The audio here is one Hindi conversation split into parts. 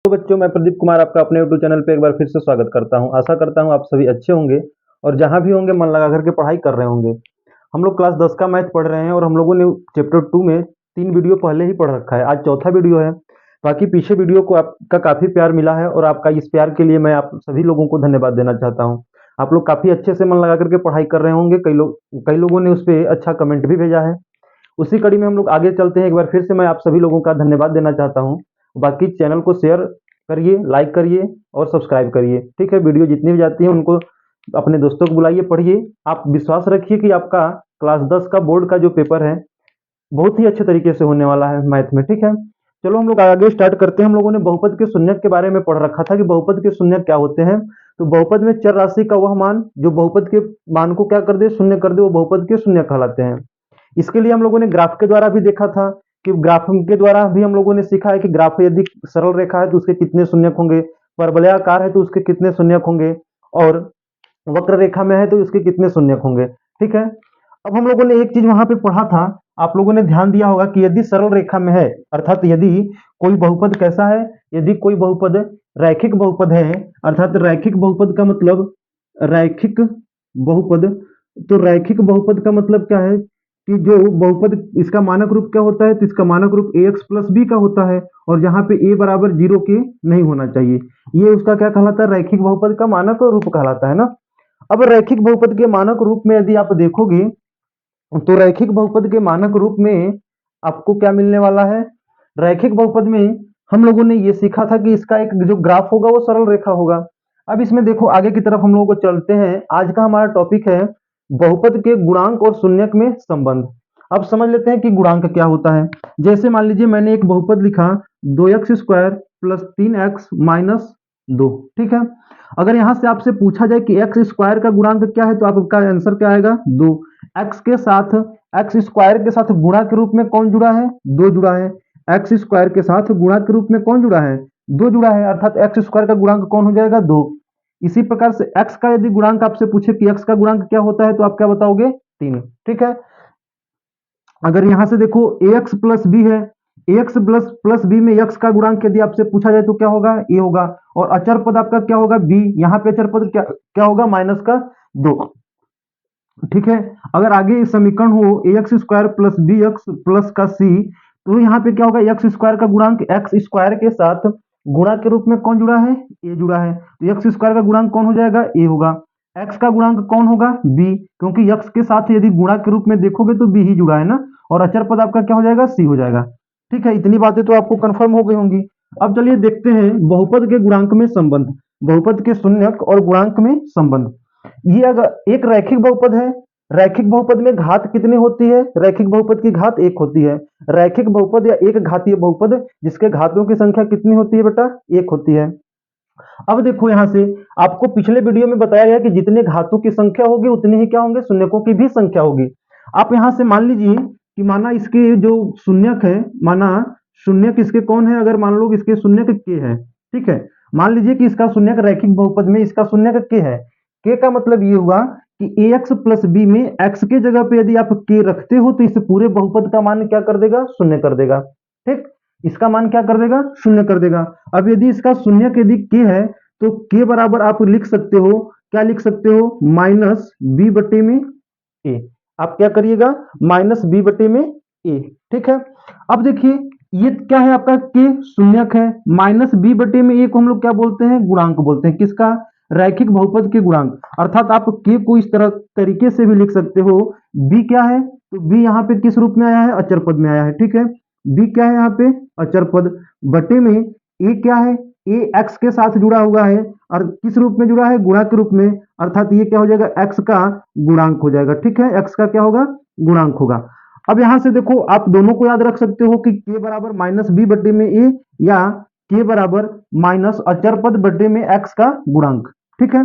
तो बच्चों, मैं प्रदीप कुमार आपका अपने यूट्यूब चैनल पे एक बार फिर से स्वागत करता हूं। आशा करता हूं आप सभी अच्छे होंगे और जहां भी होंगे मन लगा करके पढ़ाई कर रहे होंगे। हम लोग क्लास 10 का मैथ पढ़ रहे हैं और हम लोगों ने चैप्टर 2 में 3 वीडियो पहले ही पढ़ रखा है। आज चौथा वीडियो है। बाकी पीछे वीडियो को आपका काफ़ी प्यार मिला है और आपका इस प्यार के लिए मैं आप सभी लोगों को धन्यवाद देना चाहता हूँ। आप लोग काफ़ी अच्छे से मन लगा करके पढ़ाई कर रहे होंगे। कई लोगों ने उस पर अच्छा कमेंट भी भेजा है। उसी कड़ी में हम लोग आगे चलते हैं। एक बार फिर से मैं आप सभी लोगों का धन्यवाद देना चाहता हूँ। बाकी चैनल को शेयर करिए, लाइक करिए और सब्सक्राइब करिए। ठीक है, वीडियो जितनी भी जाती है उनको अपने दोस्तों को बुलाइए, पढ़िए। आप विश्वास रखिए कि आपका क्लास 10 का बोर्ड का जो पेपर है बहुत ही अच्छे तरीके से होने वाला है मैथ में। ठीक है, चलो हम लोग आगे स्टार्ट करते हैं। हम लोगों ने बहुपद के शून्यक के बारे में पढ़ रखा था कि बहुपद के शून्यक क्या होते हैं। तो बहुपद में चर राशि का वह मान जो बहुपद के मान को क्या कर दे, शून्य कर दे, वो बहुपद के शून्य कहलाते हैं। इसके लिए हम लोगों ने ग्राफ के द्वारा भी देखा था कि ग्राफ के द्वारा भी हम लोगों ने सीखा है कि ग्राफ यदि सरल रेखा है तो उसके कितने शून्यक होंगे, परवलयाकार है तो उसके कितने शून्यक होंगे, और वक्र रेखा में है तो उसके कितने शून्यक होंगे। ठीक है, अब हम लोगों ने एक चीज वहां पे पढ़ा था, आप लोगों ने ध्यान दिया होगा कि यदि सरल रेखा में है, अर्थात यदि कोई बहुपद कैसा है, यदि कोई बहुपद रैखिक बहुपद है, अर्थात रैखिक बहुपद का मतलब रैखिक बहुपद, तो रैखिक बहुपद का मतलब क्या है कि जो बहुपद इसका मानक रूप क्या होता है, तो इसका मानक रूप ax प्लस बी का होता है और जहां पे a बराबर 0 के नहीं होना चाहिए। ये उसका क्या कहलाता है, रैखिक बहुपद का मानक रूप कहलाता है ना। अब रैखिक बहुपद के मानक रूप में यदि आप देखोगे तो रैखिक बहुपद के मानक रूप में आपको क्या मिलने वाला है। रैखिक बहुपद में हम लोगों ने ये सीखा था कि इसका एक जो ग्राफ होगा वो सरल रेखा होगा। अब इसमें देखो आगे की तरफ हम लोगों को चलते हैं। आज का हमारा टॉपिक है बहुपद के गुणांक और शून्यक में संबंध। अब समझ लेते हैं कि गुणांक क्या होता है। जैसे मान लीजिए मैंने एक बहुपद लिखा 2x² प्लस 3x माइनस 2। ठीक है, अगर यहां से आपसे पूछा जाए कि एक्स स्क्वायर का गुणांक क्या है तो आपका आंसर क्या आएगा, 2। एक्स के साथ एक्स स्क्वायर के साथ गुणा के रूप में कौन जुड़ा है, 2 जुड़ा है। एक्स स्क्वायर के साथ गुणा के रूप में कौन जुड़ा है, 2 जुड़ा है, अर्थात एक्स स्क्वायर का गुणांक कौन हो जाएगा, 2। इसी प्रकार से एक्स का यदि गुणांक आपसे पूछे कि एक्स का गुणांक क्या होता है तो आप क्या बताओगे, 3। ठीक है, अगर यहां से देखो ax प्लस बी है, ax प्लस प्लस बी में x का गुणांक यदि आपसे पूछा जाए तो क्या होगा, a होगा। और अचर पद आपका क्या होगा, b। यहाँ पे अचर पद क्या होगा, माइनस का 2। ठीक है, अगर आगे समीकरण हो ax² plus B X plus का c, तो यहाँ पे क्या होगा, एक्स स्क्वायर का गुणांक एक्स स्क्वायर के साथ गुणा के रूप में कौन जुड़ा है, a जुड़ा है। तो एक्स स्क्वायर का गुणांक कौन हो जाएगा, a होगा। x का गुणांक कौन होगा, b, क्योंकि x के साथ यदि गुणा के रूप में देखोगे तो b ही जुड़ा है ना। और अचर पद आपका क्या हो जाएगा, c हो जाएगा। ठीक है, इतनी बातें तो आपको कंफर्म हो गई होंगी। अब चलिए देखते हैं बहुपद के गुणांक में संबंध, बहुपद के शून्यक और गुणांक में संबंध। ये अगर एक रैखिक बहुपद है, रैखिक बहुपद में घात कितनी होती है, रैखिक बहुपद की घात 1 होती है। रैखिक बहुपद या एक घातीय बहुपद जिसके घातों की संख्या कितनी होती है बेटा, 1 होती है। अब देखो यहां से आपको पिछले वीडियो में बताया गया कि जितने घातों की संख्या होगी उतनी ही क्या होंगे, शून्यकों की भी संख्या होगी। आप यहां से मान लीजिए कि माना इसके जो शून्यक है, माना शून्यक इसके कौन है, अगर मान लो इसके शून्यक के है। ठीक है, मान लीजिए कि इसका शून्यक रैखिक बहुपद में इसका शून्यक के है। के का मतलब ये हुआ कि ax प्लस बी में x के जगह पे यदि आप के रखते हो तो इस पूरे बहुपद का मान क्या कर देगा, शून्य कर देगा। ठीक, इसका मान क्या कर देगा, शून्य कर देगा। अब यदि इसका शून्य यदि के है तो के बराबर आप लिख सकते हो, क्या लिख सकते हो, माइनस बी बटे में ए। आप क्या करिएगा, माइनस बी बटे में ए। ठीक है, अब देखिए ये क्या है, आपका के शून्यक है, माइनस बी बटे में ए को हम लोग क्या बोलते हैं, गुणांक बोलते हैं। किसका, रैखिक बहुपद के गुणांक। अर्थात आप के को इस तरह तरीके से भी लिख सकते हो, बी क्या है, तो बी यहाँ पे किस रूप में आया है, अचर पद में आया है। ठीक है, बी क्या है यहाँ पे, अचर पद, बटे में ए क्या है, ए एक्स के साथ जुड़ा हुआ है और किस रूप में जुड़ा है, गुणा के रूप में, अर्थात ये क्या हो जाएगा, एक्स का गुणांक हो जाएगा। ठीक है, एक्स का क्या होगा, गुणांक होगा। अब यहां से देखो आप दोनों को याद रख सकते हो कि के बराबर माइनस बी बटे में ए या के बराबर माइनस अचर पद बटे में एक्स का गुणांक। ठीक है,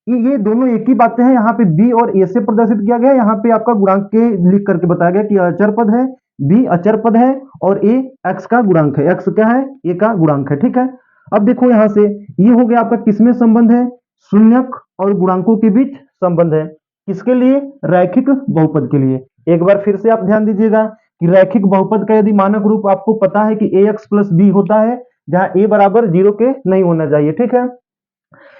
ये दोनों एक ही बातें हैं। यहाँ पे बी और ए से प्रदर्शित किया गया, यहाँ पे आपका गुणांक के लिख करके बताया गया कि अचर पद है, बी अचर पद है और ए एक्स का गुणांक है। एक्स क्या है, ए का गुणांक है। ठीक है, अब देखो यहां से ये हो गया आपका किसमें संबंध है, शून्यक और गुणांकों के बीच संबंध है। किसके लिए, रैखिक बहुपद के लिए। एक बार फिर से आप ध्यान दीजिएगा कि रैखिक बहुपद का यदि मानक रूप आपको पता है कि ए एक्स प्लस बी होता है, जहां a बराबर 0 के नहीं होना चाहिए। ठीक है,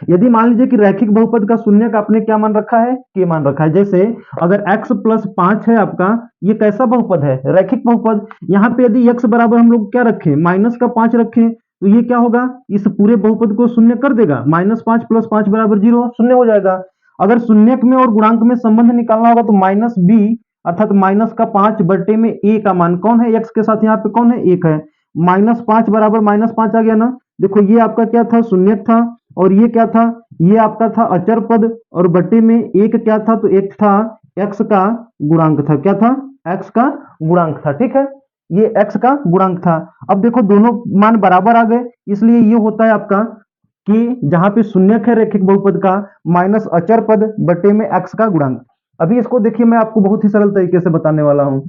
यदि मान लीजिए कि रैखिक बहुपद का शून्यक आपने क्या मान रखा है, के मान रखा है। जैसे अगर x प्लस 5 है आपका, ये कैसा बहुपद है, रैखिक बहुपद। यहाँ पे यदि x बराबर हम लोग क्या रखें, माइनस का 5 रखें, तो ये क्या होगा, इस पूरे बहुपद को शून्य कर देगा। -5 प्लस 5 बराबर 0, शून्य हो जाएगा। अगर शून्यक में और गुणांक में संबंध निकालना होगा तो माइनस बी अर्थात माइनस का 5 बटे में a का मान कौन है, x के साथ यहाँ पे कौन है, 1 है। -5 बराबर -5 आ गया ना। देखो ये आपका क्या था, शून्यक था, और ये क्या था, ये आपका था अचर पद, और बटे में एक क्या था, तो एक था x का गुणांक था। क्या था, x का गुणांक था। ठीक है, ये x का गुणांक था। अब देखो दोनों मान बराबर आ गए, इसलिए ये होता है आपका कि जहां पे शून्यक है रैखिक बहुपद का, माइनस अचर पद बटे में x का गुणांक। अभी इसको देखिए, मैं आपको बहुत ही सरल तरीके से बताने वाला हूं।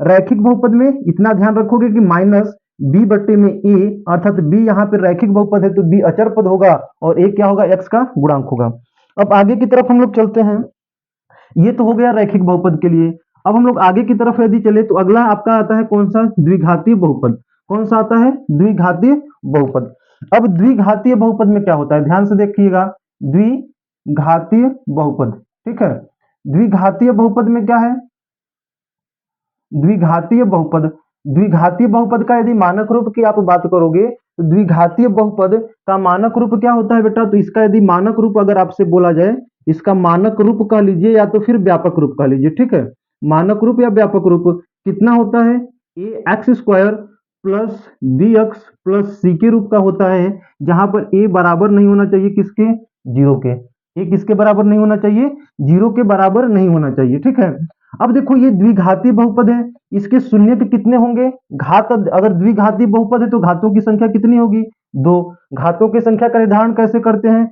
रैखिक बहुपद में इतना ध्यान रखोगे कि माइनस b बटे में a, अर्थात b यहाँ पे रैखिक बहुपद है तो b अचर पद होगा और a क्या होगा, x का गुणांक होगा। अब आगे की तरफ हम लोग चलते हैं, ये तो हो गया रैखिक बहुपद के लिए। अब हम लोग आगे की तरफ यदि चले तो अगला आपका आता है कौन सा, द्विघातीय बहुपद। कौन सा आता है, द्विघातीय बहुपद। अब द्विघातीय बहुपद में क्या होता है, ध्यान से देखिएगा, द्विघातीय बहुपद। ठीक है, द्विघातीय बहुपद में क्या है, द्विघातीय बहुपद। द्विघातीय बहुपद का यदि मानक रूप की आप बात करोगे तो द्विघातीय बहुपद का मानक रूप क्या होता है बेटा, तो इसका यदि मानक रूप अगर आपसे बोला जाए, इसका मानक रूप कह लीजिए या तो फिर व्यापक रूप कह लीजिए। ठीक है, मानक रूप या व्यापक रूप कितना होता है, A X square plus B X plus C के रूप का होता है, जहां पर ए बराबर नहीं होना चाहिए किसके, 0 के। ए किसके बराबर नहीं होना चाहिए, 0 के बराबर नहीं होना चाहिए। ठीक है, अब देखो ये द्विघातीय बहुपद है, इसके शून्यक कितने होंगे, घात, अगर द्विघातीय बहुपद है तो घातों की संख्या कितनी होगी, 2। घातों की संख्या का निर्धारण कैसे करते हैं,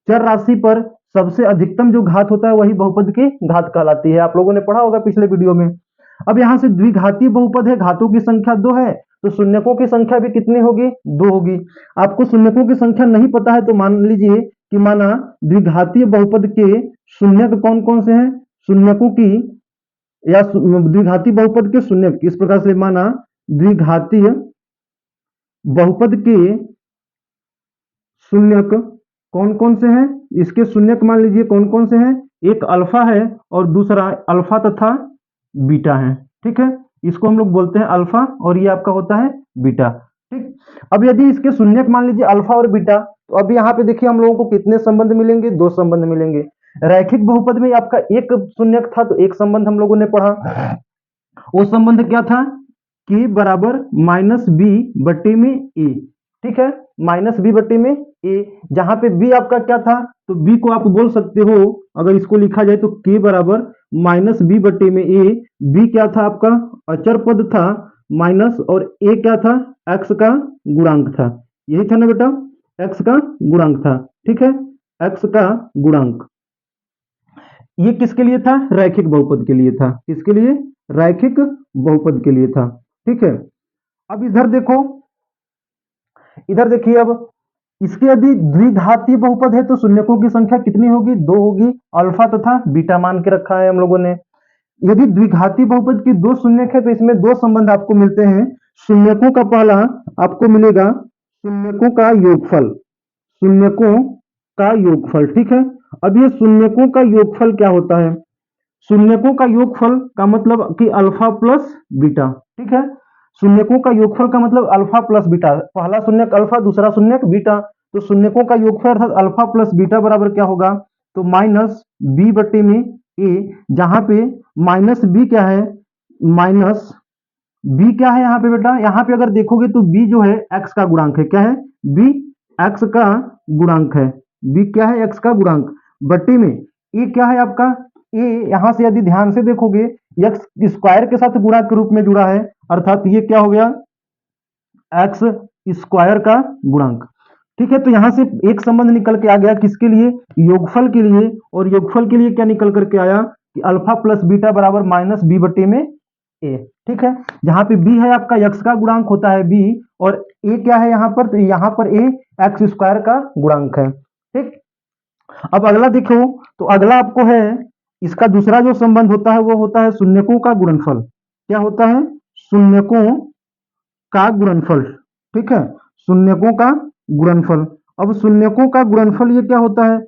चर राशि पर सबसे अधिकतम जो घात होता है वही बहुपद की घात कहलाती है, आप लोगों ने पढ़ा होगा पिछले वीडियो में। अब यहां से द्विघातीय बहुपद है, घातों की संख्या 2 है, तो शून्यकों की संख्या भी कितनी होगी, 2 होगी। आपको शून्यकों की संख्या नहीं पता है तो मान लीजिए कि माना द्विघातीय बहुपद के शून्यक कौन कौन से हैं, शून्यकों की या द्विघाती बहुपद के शून्यक इस प्रकार से माना, द्विघातीय बहुपद के शून्यक कौन कौन से हैं, इसके शून्यक मान लीजिए कौन कौन से हैं, एक अल्फा है और दूसरा अल्फा तथा बीटा है। ठीक है, इसको हम लोग बोलते हैं अल्फा और ये आपका होता है बीटा। ठीक, अब यदि इसके शून्यक मान लीजिए अल्फा और बीटा, तो अभी यहाँ पे देखिए हम लोगों को कितने संबंध मिलेंगे, 2 संबंध मिलेंगे। रैखिक बहुपद में आपका एक शून्यक था तो एक संबंध हम लोगों ने पढ़ा, वो संबंध क्या था, के बराबर माइनस बी बटे में ए। ठीक है, माइनस बी बटे में ए, जहां पे बी आपका क्या था, तो बी को आप बोल सकते हो, अगर इसको लिखा जाए तो के बराबर माइनस बी बटे में ए। बी क्या था आपका, अचर पद था, माइनस, और ए क्या था, एक्स का गुणांक था। यही था ना बेटा, एक्स का गुणांक था। ठीक है, एक्स का गुणांक, ये किसके लिए था, रैखिक बहुपद के लिए था। किसके लिए, रैखिक बहुपद के लिए था। ठीक है, अब इधर देखो, इधर देखिए, अब इसके यदि द्विघातीय बहुपद है तो शून्यकों की संख्या कितनी होगी, 2 होगी, अल्फा तथा बीटा मान के रखा है हम लोगों ने। यदि द्विघातीय बहुपद की 2 शून्यक है तो इसमें 2 संबंध आपको मिलते हैं। शून्यकों का पहला आपको मिलेगा शून्यकों का योगफल, शून्यकों का योगफल। ठीक है, अब ये शून्यकों का योगफल क्या होता है, शून्यकों का योगफल का मतलब कि अल्फा प्लस बीटा। ठीक है, शून्यकों का योगफल का मतलब अल्फा प्लस बीटा, पहला शून्यक अल्फा दूसरा शून्यक बीटा, तो शून्यकों का योगफल अर्थात अल्फा प्लस बीटा बराबर क्या होगा, तो माइनस बी बटे में ए, जहां पे माइनस बी क्या है, माइनस बी क्या है यहाँ पे बेटा, यहाँ पे अगर देखोगे तो बी जो है एक्स का गुणांक है। क्या है, बी एक्स का गुणांक है, बी क्या है, एक्स का गुणांक, बटे में ए क्या है आपका, ए यहां से यदि ध्यान से देखोगे एक्स स्क्वायर के साथ गुणा के रूप में जुड़ा है, अर्थात ये क्या हो गया, एक्स स्क्वायर का गुणांक। ठीक है, तो यहां से एक संबंध निकल के आ गया किसके लिए, योगफल के लिए, और योगफल के लिए क्या निकल करके आया कि अल्फा प्लस बीटा बराबर माइनस बी बटे में ए। ठीक है, जहां पे बी है आपका एक्स का गुणांक होता है बी, और ए क्या है यहाँ पर, तो यहाँ पर ए एक्स स्क्वायर का गुणांक है। ठीक, अब अगला देखो, तो अगला आपको है, इसका दूसरा जो संबंध होता है वो होता है शून्यकों का गुणनफल। क्या होता है, शून्यकों का गुणनफल। ठीक है, शून्यकों का गुणनफल। अब शून्यकों का गुणनफल ये क्या होता है,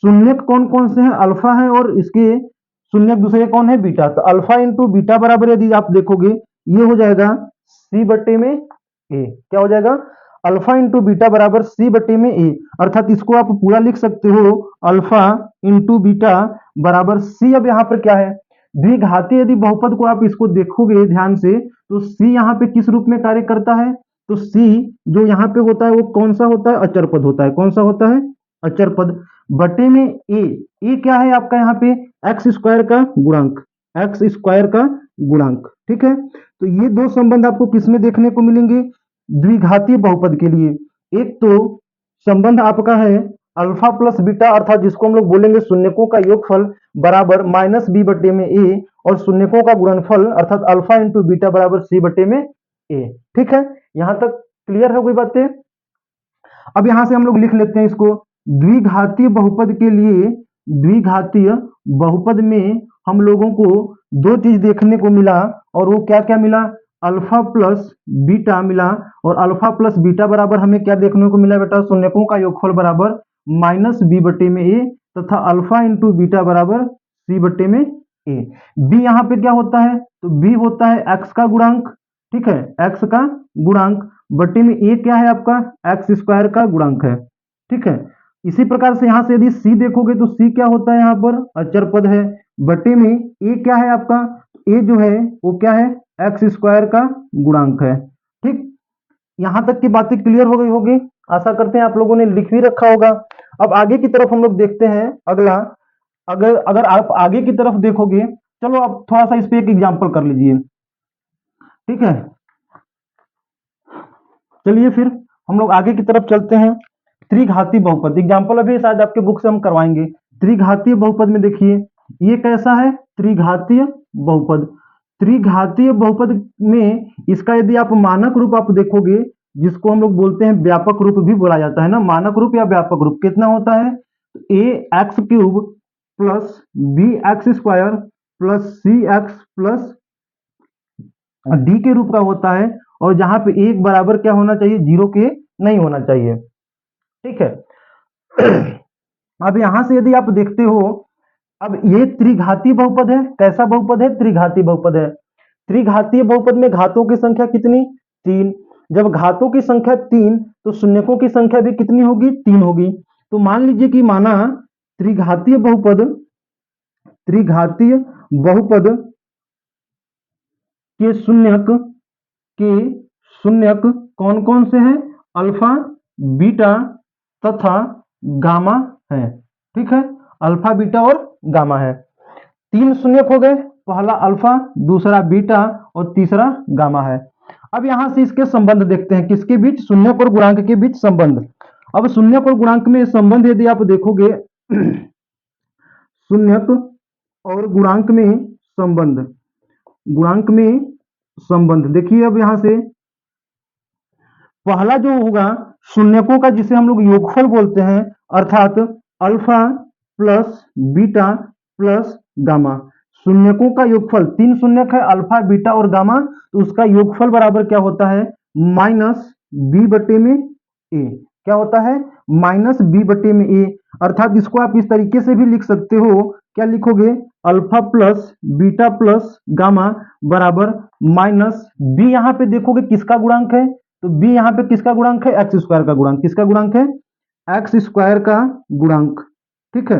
शून्यक कौन कौन से हैं, अल्फा है और इसके शून्यक दूसरे कौन है, बीटा। तो अल्फा इंटू बीटा बराबर यदि आप देखोगे ये हो जाएगा सी बटे में ए। क्या हो जाएगा, अल्फा इंटू बीटा बराबर सी बटे में ए, अर्थात इसको आप पूरा लिख सकते हो अल्फा इंटू बीटा बराबर सी। अब यहाँ पर क्या है, द्विघाती यदि बहुपद को आप इसको देखोगे ध्यान से तो सी यहाँ पे किस रूप में कार्य करता है, तो सी जो यहाँ पे होता है वो कौन सा होता है, अचर पद होता है। कौन सा होता है, अचर पद। बटे में ए क्या है आपका यहाँ पे, एक्स स्क्वायर का गुणांक, एक्स स्क्वायर का गुणांक। ठीक है, तो ये दो संबंध आपको किसमें देखने को मिलेंगे, द्विघातीय बहुपद के लिए। एक तो संबंध आपका है अल्फा प्लस बीटा, अर्थात जिसको हम लोग बोलेंगे शून्यकों का योगफल बराबर माइनस बी बटे में ए, और शून्यकों का गुणनफल अर्थात अल्फा इंटू बीटा बराबर सी बटे में ए। ठीक है, यहां तक क्लियर है कोई बातें। अब यहां से हम लोग लिख लेते हैं इसको, द्विघातीय बहुपद के लिए, द्विघातीय बहुपद में हम लोगों को दो चीज देखने को मिला, और वो क्या क्या मिला, अल्फा प्लस बीटा मिला, और अल्फा प्लस बीटा बराबर हमें क्या देखने को मिला बेटा, शून्यकों का योगफल बराबर माइनस बी बटे में ए, तथा अल्फा इंटू बीटा बराबर सी बटे में ए। बी यहाँ पे क्या होता है, तो बी होता है एक्स का गुणांक। ठीक है, एक्स का गुणांक बटे में ए क्या है आपका, एक्स स्क्वायर का गुणांक है। ठीक है, इसी प्रकार से यहां से यदि सी देखोगे तो सी क्या होता है, यहाँ पर अचर पद है। बटे में ए क्या है आपका, ए जो है वो क्या है, एक्स स्क्वायर का गुणांक है। ठीक, यहां तक की बातें क्लियर हो गई होगी, आशा करते हैं आप लोगों ने लिख भी रखा होगा। अब आगे की तरफ हम लोग देखते हैं अगला। अगर अगर आप आगे की तरफ देखोगे, चलो आप थोड़ा सा इस पे एक एग्जाम्पल कर लीजिए। ठीक है, चलिए फिर हम लोग आगे की तरफ चलते हैं। त्रिघाती बहुपद एग्जाम्पल अभी शायद आपके बुक से हम करवाएंगे। त्रिघातीय बहुपद में देखिए ये कैसा है, त्रिघातीय बहुपद। त्रिघातीय बहुपद में इसका यदि आप मानक रूप आप देखोगे, जिसको हम लोग बोलते हैं व्यापक रूप भी बोला जाता है ना, मानक रूप या व्यापक रूप कितना होता है, A X cube plus B X square plus C X plus D के रूप का होता है, और जहां पे एक बराबर क्या होना चाहिए, जीरो के नहीं होना चाहिए। ठीक है, अब यहां से यदि आप देखते हो, अब ये त्रिघातीय बहुपद है। कैसा बहुपद है, त्रिघातीय बहुपद है। त्रिघातीय बहुपद में घातों की संख्या कितनी, तीन। जब घातों की संख्या तीन तो शून्यकों की संख्या भी कितनी होगी, तीन होगी। तो मान लीजिए कि माना त्रिघातीय बहुपद, त्रिघातीय बहुपद के शून्यक कौन कौन से हैं, अल्फा बीटा तथा गामा है। ठीक है, अल्फा बीटा और गामा है। तीन शून्यक हो गए, पहला अल्फा, दूसरा बीटा और तीसरा गामा है। अब यहां से इसके संबंध देखते हैं, किसके बीच, शून्यक और गुणांक के बीच संबंध। अब शून्यक और गुणांक में संबंध यदि आप देखोगे शून्यक और गुणांक में संबंध, गुणांक में संबंध देखिए। अब यहां से पहला जो होगा शून्यकों का, जिसे हम लोग योगफल बोलते हैं, अर्थात alpha plus beta plus gamma. शून्यकों का योगफल, तीन शून्यक है अल्फा बीटा और गामा, तो उसका योगफल बराबर क्या होता है, माइनस बी बटे में ए। क्या होता है, माइनस बी बटे में ए। अर्थात इसको आप इस तरीके से भी लिख सकते हो, क्या लिखोगे, alpha plus beta plus gamma बराबर माइनस बी। यहां पे देखोगे किसका गुणांक है, तो बी यहाँ पे किसका गुणांक है, एक्स स्क्वायर का गुणांक। किसका गुणांक है, एक्स स्क्वायर का गुणांक। ठीक है,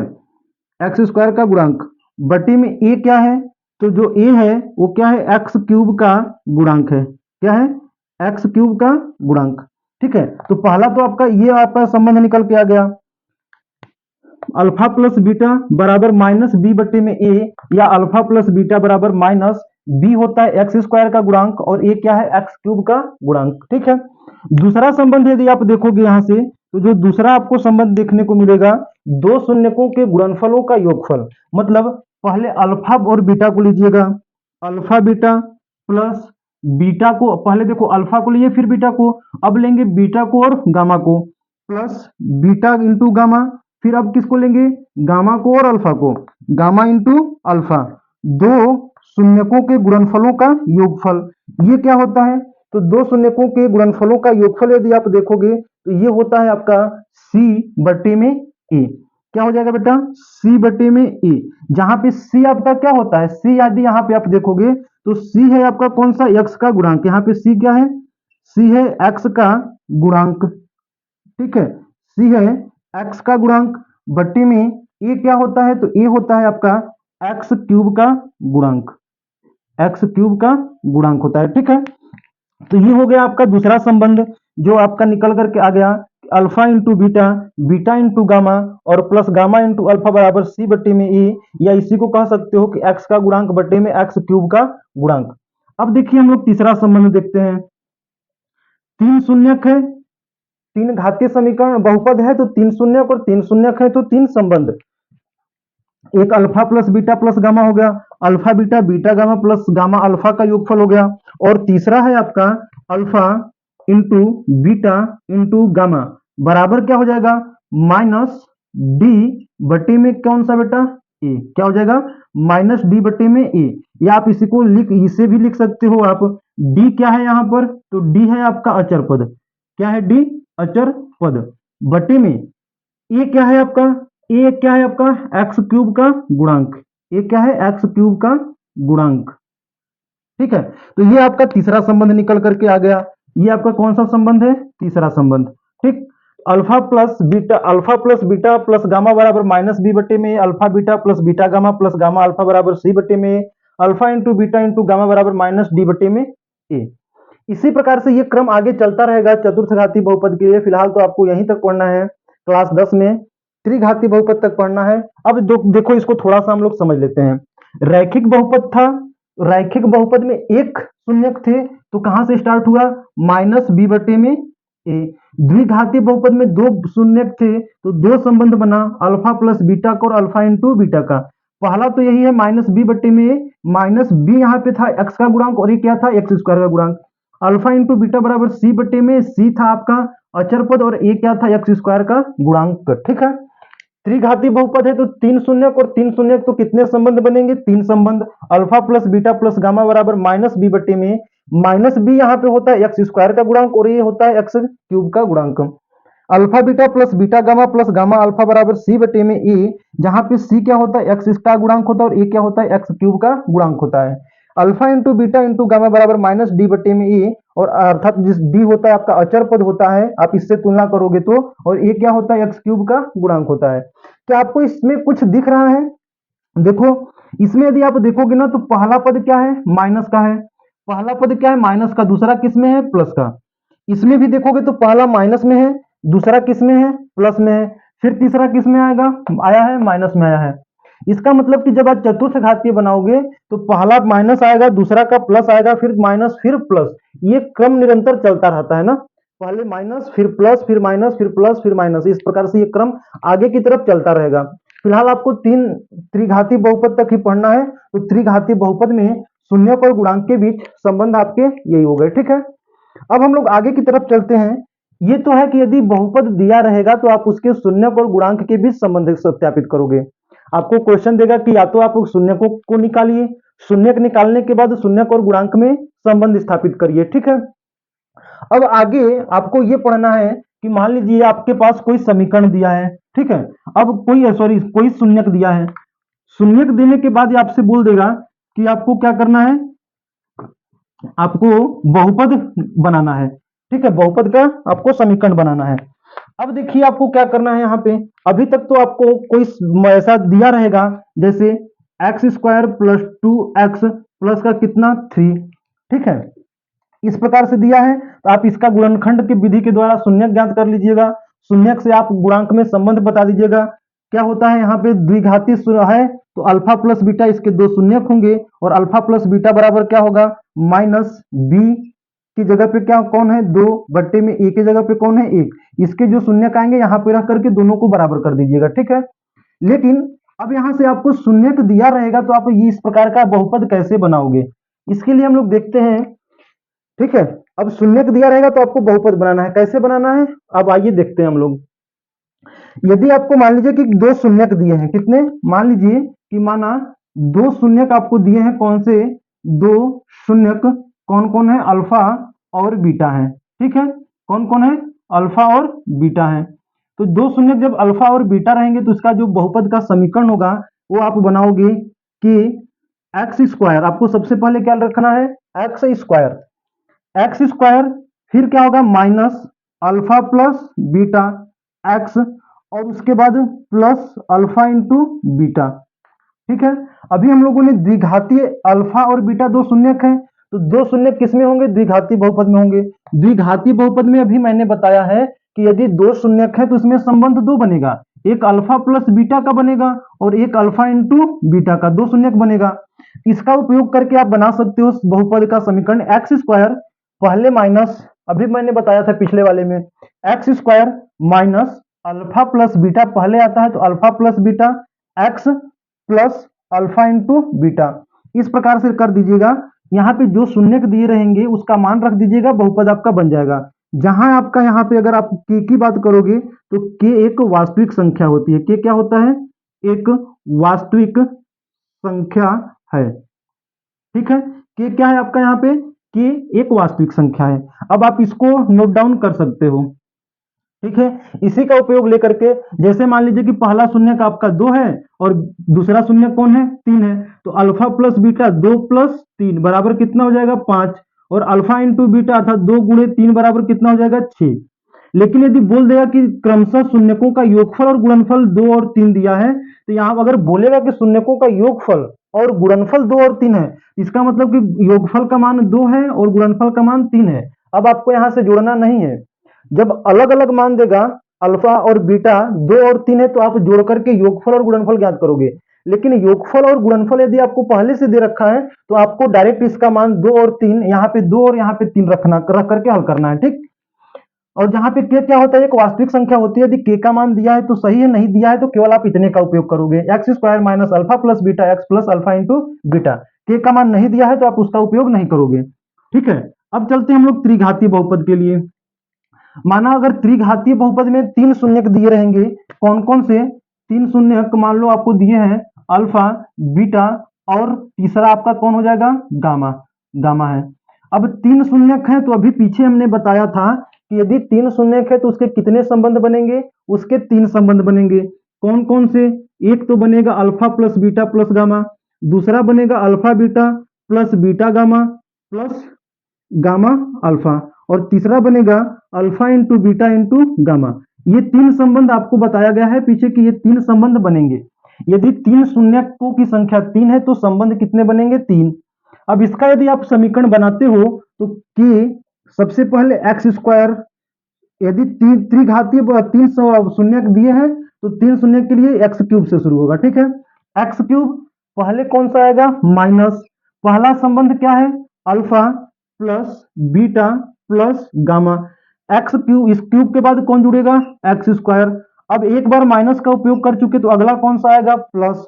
एक्स स्क्वायर का गुणांक बटे में ए क्या है, तो जो ए है वो क्या है, एक्स क्यूब का गुणांक है। क्या है, एक्स क्यूब का गुणांक। ठीक है, तो पहला तो आपका ये आपका संबंध निकल के आ गया, अल्फा प्लस बीटा बराबर माइनस बी बटे में ए, या अल्फा प्लस बीटा बराबर माइनस बी होता है एक्स स्क्वायर का गुणांक, और ए क्या है, एक्स क्यूब का गुणांक। ठीक है, दूसरा संबंध यदि आप देखोगे यहां से, तो जो दूसरा आपको संबंध देखने को मिलेगा, दो शून्यकों के गुणनफलों का योगफल। मतलब पहले अल्फा और बीटा को लीजिएगा, अल्फा बीटा प्लस बीटा को, पहले देखो अल्फा को लिए फिर बीटा को, अब लेंगे बीटा को और गामा को, प्लस बीटा इंटू गामा, फिर अब किसको लेंगे, गामा को और अल्फा को, गामा इंटू अल्फा। दो शून्यकों के गुणनफलों का योगफल, ये क्या होता है, तो दो शून्यकों के गुणनफलों का योगफल यदि आप देखोगे तो ये होता है आपका सी बटे में ए। क्या हो जाएगा बेटा? सी बटे में ए। जहां पे सी आपका क्या होता है? सी यदि यहाँ पे आप देखोगे तो सी है आपका कौन सा? एक्स का गुणांक। यहाँ पे सी क्या है? सी है एक्स का गुणांक। ठीक है, सी है एक्स का गुणांक बटे में ए क्या होता है? तो ए होता है आपका एक्स क्यूब का गुणांक। एक्स क्यूब का गुणांक होता है। ठीक है, तो ये हो गया आपका दूसरा संबंध जो आपका निकल करके आ गया, alpha into beta, beta into gamma और प्लस गामा इंटू अल्फा बराबर सी बटे में ए, या इसी को कह सकते हो कि एक्स का गुणांक बटे में एक्स क्यूब का गुणांक। अब देखिए हम लोग तीसरा संबंध देखते हैं। तीन शून्यक है, तीन घातीय समीकरण बहुपद है, तो तीन शून्यक और तीन शून्यक है, तो तीन संबंध। एक अल्फा प्लस गामा हो गया, alpha beta beta gamma plus gamma alpha का योगफल हो गया। और तीसरा है आपका alpha into beta into gamma बराबर क्या हो जाएगा? माइनस डी बटे में कौन सा बेटा? ए। क्या हो जाएगा? माइनस डी बटे में ए। या आप इसी को इसे भी लिख सकते हो आप। डी क्या है यहाँ पर? तो डी है आपका अचर पद। क्या है? डी अचर पद बटे में ए क्या है आपका? ए क्या है आपका? एक्स क्यूब का गुणांक। ए क्या है? एक्स क्यूब का गुणांक। ठीक है, तो ये आपका तीसरा संबंध निकल करके आ गया। ये आपका कौन सा संबंध है? तीसरा संबंध। ठीक, alpha plus beta plus gamma बराबर माइनस बी बटे में, alpha beta plus beta gamma plus gamma alpha बराबर सी बटे में, alpha into beta into gamma बराबर माइनस डी बटे में ए। इसी प्रकार से ये क्रम आगे चलता रहेगा चतुर्थ घातीय बहुपद के लिए। फिलहाल तो आपको यहीं तक पढ़ना है, क्लास 10 में त्रिघातीय बहुपद तक पढ़ना है। अब देखो इसको थोड़ा सा हम लोग समझ लेते हैं। रैखिक बहुपद था, रैखिक बहुपद में एक शून्यक थे, तो कहां से स्टार्ट हुआ? माइनस बी बटे में ए। द्विघातीय बहुपद में दो शून्यक थे, तो दो संबंध बना, अल्फा प्लस बीटा का और अल्फा इंटू बीटा का। पहला तो यही है माइनस बी बटे में, माइनस बी यहाँ पे था एक्स का गुणांक और ये क्या था? एक्स स्क्वायर का गुणांक। अल्फा इंटू बीटा बराबर सी बटे में, सी था आपका अचर पद और ए क्या था? एक्स स्क्वायर का गुणांक। ठीक है, त्रिघातीय बहुपद है तो तीन शून्यक और तीन शून्यक, तो कितने संबंध बनेंगे? तीन संबंध। Alpha plus beta plus gamma बराबर माइनस बी बटे में, माइनस बी यहाँ पे होता है एक्स स्क्वायर का गुणांक और ये होता है एक्स क्यूब का गुणांक। Alpha beta plus beta gamma plus gamma alpha बराबर सी बटे में ए, जहां पे सी क्या होता है? एक्स का गुणांक होता है और ए क्या होता है? एक्स क्यूब का गुणांक होता है। Alpha into beta into gamma बराबर माइनस डी बटे में ए, और अर्थात जिस डी होता है आपका अचर पद होता है, आप इससे तुलना करोगे तो, और ए क्या होता है? एक्स क्यूब का गुणांक होता है। क्या आपको इसमें कुछ दिख रहा है? देखो, इसमें यदि आप देखोगे ना तो पहला पद क्या है? माइनस का है। पहला पद क्या है? माइनस का। दूसरा किस में है? प्लस का। इसमें भी देखोगे तो पहला माइनस में है, दूसरा किस में है? प्लस में है। फिर तीसरा किस में आएगा? आया है माइनस में आया है। इसका मतलब कि जब आप चतुर्थ घातीय बनाओगे तो पहला माइनस आएगा, दूसरा का प्लस आएगा, फिर माइनस फिर प्लस। ये क्रम निरंतर चलता रहता है ना, पहले माइनस फिर प्लस फिर माइनस फिर प्लस फिर माइनस, इस प्रकार से ये क्रम आगे की तरफ चलता रहेगा। फिलहाल आपको तीन त्रिघातीय बहुपद तक ही पढ़ना है, तो त्रिघातीय बहुपद में शून्यक और गुणांक के बीच संबंध आपके यही हो गए। ठीक है, अब हम लोग आगे की तरफ चलते हैं। ये तो है कि यदि बहुपद दिया रहेगा तो आप उसके शून्यक और गुणांक के बीच संबंध सत्यापित करोगे। आपको क्वेश्चन देगा कि या तो आप शून्यकों को निकालिए, शून्यक निकालने के बाद शून्यक और गुणांक में संबंध स्थापित करिए। ठीक है, अब आगे आपको ये पढ़ना है कि मान लीजिए आपके पास कोई समीकरण दिया है। ठीक है, अब कोई शून्यक दिया है। शून्यक देने के बाद ये आपसे बोल देगा कि आपको क्या करना है? आपको बहुपद बनाना है। ठीक है, बहुपद का आपको समीकरण बनाना है। अब देखिए आपको क्या करना है। यहाँ पे अभी तक तो आपको कोई ऐसा दिया रहेगा जैसे x square plus 2x plus का कितना 3। ठीक है, इस प्रकार से दिया है, तो आप इसका गुणनखंड की विधि के द्वारा शून्यक ज्ञात कर लीजिएगा। शून्यक से आप गुणांक में संबंध बता दीजिएगा। क्या होता है? यहाँ पे द्विघाती है तो अल्फा प्लस बीटा, इसके दो शून्यक होंगे और अल्फा प्लस बीटा बराबर क्या होगा? माइनस बी की जगह पे क्या कौन है? 2 बट्टे में ए की जगह पे कौन है? 1। इसके जो शून्यक आएंगे यहाँ पे रख करके दोनों को बराबर कर दीजिएगा। ठीक है, लेकिन अब यहाँ से आपको शून्यक दिया रहेगा तो आप ये इस प्रकार का बहुपद कैसे बनाओगे, इसके लिए हम लोग देखते हैं। ठीक है, अब शून्यक दिया रहेगा तो आपको बहुपद बनाना है। कैसे बनाना है? अब आइए देखते हैं हम लोग। यदि आपको मान लीजिए कि दो शून्यक दिए हैं, कितने? मान लीजिए कि माना दो शून्यक आपको दिए हैं। कौन से दो शून्यक? कौन कौन है? अल्फा और बीटा है। ठीक है, कौन कौन है? अल्फा और बीटा है। तो दो शून्यक जब अल्फा और बीटा रहेंगे तो इसका जो बहुपद का समीकरण होगा वो आप बनाओगे कि एक्स स्क्वायर, आपको सबसे पहले क्या रखना है? एक्स स्क्वायर, एक्स स्क्वायर, फिर क्या होगा? Minus alpha plus beta x, और उसके बाद प्लस अल्फा इंटू बीटा। ठीक है, अभी हम लोगों ने द्विघातीय अल्फा और बीटा दो शून्यक है, तो दो शून्यक किस में होंगे? द्विघातीय बहुपद में होंगे। द्विघातीय बहुपद में अभी मैंने बताया है कि यदि दो शून्यक है तो इसमें संबंध दो बनेगा, एक अल्फा प्लस बीटा का बनेगा और एक अल्फा इंटू बीटा का, दो शून्यक बनेगा। इसका उपयोग करके आप बना सकते हो बहुपद का समीकरण एक्स स्क्वायर, पहले माइनस, अभी मैंने बताया था पिछले वाले में, x square minus alpha plus beta पहले आता है तो alpha plus beta x plus alpha into beta, इस प्रकार से कर दीजिएगा। यहाँ पे जो शून्यक दिए रहेंगे उसका मान रख दीजिएगा, बहुपद आपका बन जाएगा। जहां आपका यहाँ पे अगर आप के की बात करोगे तो के एक वास्तविक संख्या होती है। के क्या होता है? एक वास्तविक संख्या है। ठीक है, के क्या है आपका यहाँ पे? के एक वास्तविक संख्या है। अब आप इसको नोट डाउन कर सकते हो। ठीक है, इसी का उपयोग लेकर के, जैसे मान लीजिए कि पहला शून्यक आपका 2 है और दूसरा शून्यक कौन है? 3 है, तो अल्फा प्लस बीटा 2 प्लस 3 बराबर कितना हो जाएगा? 5, और अल्फा इंटू बीटा अर्थात 2 गुणे 3 बराबर कितना हो जाएगा? 6। लेकिन यदि बोल देगा कि क्रमशः शून्यकों का योगफल और गुणनफल 2 और 3 दिया है, तो यहाँ अगर बोलेगा कि शून्यकों का योगफल और गुणनफल 2 और 3 है, इसका मतलब कि योगफल का मान 2 है और गुणनफल का मान 3 है। अब आपको यहाँ से जोड़ना नहीं है। जब अलग अलग मान देगा अल्फा और बीटा 2 और 3 है तो आप जोड़ करके योगफल और गुणनफल ज्ञात करोगे। लेकिन योगफल और गुणनफल यदि आपको पहले से दे रखा है तो आपको डायरेक्ट इसका मान 2 और 3, यहाँ पे 2 और यहाँ पे 3 रख करके हल करना है। ठीक, और जहां पे के क्या होता है? एक वास्तविक संख्या होती है। यदि के का मान दिया है तो सही है, नहीं दिया है तो केवल आप इतने का उपयोग करोगे, x square minus alpha plus beta x plus alpha into beta. के का मान नहीं दिया है तो आप उसका उपयोग नहीं करोगे। ठीक है, अब चलते हैं हम लोग त्रिघातीय बहुपद के लिए। माना अगर त्रिघातीय बहुपद में तीन शून्यक दिए रहेंगे, कौन कौन से? तीन शून्यक मान लो आपको दिए हैं अल्फा, बीटा और तीसरा आपका कौन हो जाएगा? गामा, गामा है। अब तीन शून्यक है तो अभी पीछे हमने बताया था कि यदि तीन शून्यक है तो उसके कितने संबंध बनेंगे? उसके तीन संबंध बनेंगे। कौन कौन से? एक तो बनेगा alpha plus beta plus gamma, दूसरा बनेगा alpha beta plus beta gamma plus gamma alpha, और तीसरा बनेगा alpha into beta into gamma. ये तीन संबंध आपको बताया गया है पीछे कि ये तीन संबंध बनेंगे। यदि तीन शून्यकों की संख्या 3 है तो संबंध कितने बनेंगे? 3। अब इसका यदि आप समीकरण बनाते हो तो के सबसे पहले एक्स स्क्वायर, यदि त्रिघातीय तीन शून्यक दिए हैं तो तीन शून्यक के लिए एक्स क्यूब से शुरू होगा। ठीक है, एक्स क्यूब, पहले कौन सा आएगा? माइनस, पहला संबंध क्या है? Alpha plus beta plus gamma, x cube, इस क्यूब के बाद कौन जुड़ेगा? X square. अब एक बार माइनस का उपयोग कर चुके तो अगला कौन सा आएगा? प्लस।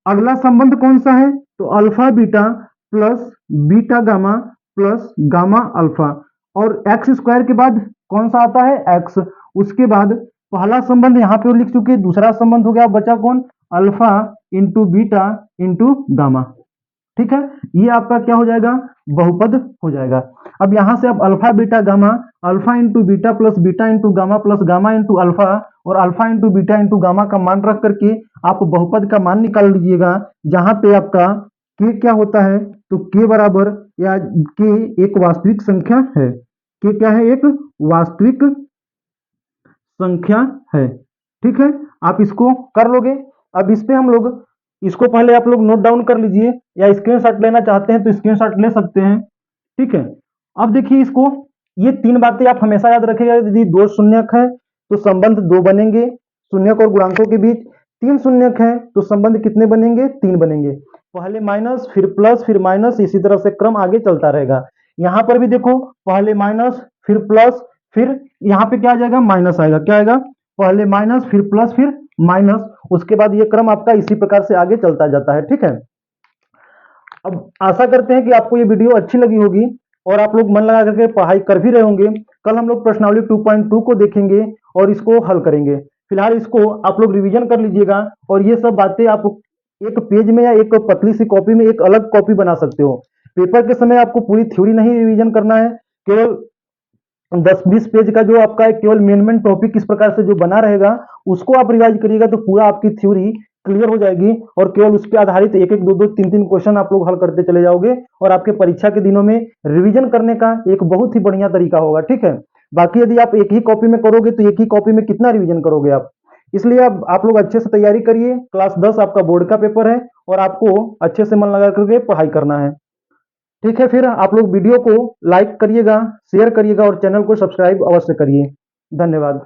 अगला संबंध कौन सा है? तो alpha beta plus beta gamma plus gamma alpha, और एक्स स्क्वायर के बाद कौन सा आता है? एक्स। उसके बाद पहला संबंध यहाँ पे लिख चुके, दूसरा संबंध हो गया, बचा कौन? Alpha into beta into gamma. ठीक है, ये आपका क्या हो जाएगा? बहुपद हो जाएगा। अब यहां से आप alpha beta gamma, alpha into beta plus beta into gamma plus gamma into alpha और alpha into beta into gamma का मान रख करके आप बहुपद का मान निकाल लीजिएगा, जहां पे आपका के क्या होता है? तो के बराबर, या के एक वास्तविक संख्या है। के क्या है? एक वास्तविक संख्या है। ठीक है, आप इसको कर लोगे। अब इस पे हम लोग, इसको पहले आप लोग नोट डाउन कर लीजिए, या स्क्रीनशॉट लेना चाहते हैं तो स्क्रीनशॉट ले सकते हैं। ठीक है, अब देखिए इसको, ये तीन बातें आप हमेशा याद रखिएगा। यदि दो शून्यक है तो संबंध दो बनेंगे शून्यक और गुणांकों के बीच, तीन शून्यक है तो संबंध कितने बनेंगे? तीन बनेंगे। पहले माइनस फिर प्लस फिर माइनस, इसी तरह से क्रम आगे चलता रहेगा। यहां पर भी देखो, पहले माइनस फिर प्लस, फिर यहाँ पे क्या आ जाएगा? माइनस आएगा। क्या आएगा? पहले माइनस फिर प्लस फिर माइनस, उसके बाद ये क्रम आपका इसी प्रकार से आगे चलता जाता है। ठीक है, अब आशा करते हैं कि आपको ये वीडियो अच्छी लगी होगी और आप लोग मन लगा करके पढ़ाई कर भी रहे होंगे। कल हम लोग प्रश्नावली 2.2 को देखेंगे और इसको हल करेंगे। फिलहाल इसको आप लोग रिवीजन कर लीजिएगा, और ये सब बातें आप एक पेज में या एक पतली सी कॉपी में एक अलग कॉपी बना सकते हो। पेपर के समय आपको पूरी थ्योरी नहीं रिवीजन करना है, केवल 10-20 पेज का जो आपका एक केवल मेन टॉपिक किस प्रकार से जो बना रहेगा उसको आप रिवाइज करिएगा तो पूरा आपकी थ्योरी क्लियर हो जाएगी और केवल उस पे आधारित एक एक दो दो तीन तीन क्वेश्चन आप लोग हल करते चले जाओगे और आपके परीक्षा के दिनों में रिवीजन करने का एक बहुत ही बढ़िया तरीका होगा। ठीक है, बाकी यदि आप एक ही कॉपी में करोगे तो एक ही कॉपी में कितना रिवीजन करोगे आप, इसलिए आप लोग अच्छे से तैयारी करिए। क्लास 10 आपका बोर्ड का पेपर है और आपको अच्छे से मन लगा करके पढ़ाई करना है। ठीक है, फिर आप लोग वीडियो को लाइक करिएगा, शेयर करिएगा और चैनल को सब्सक्राइब अवश्य करिए। धन्यवाद।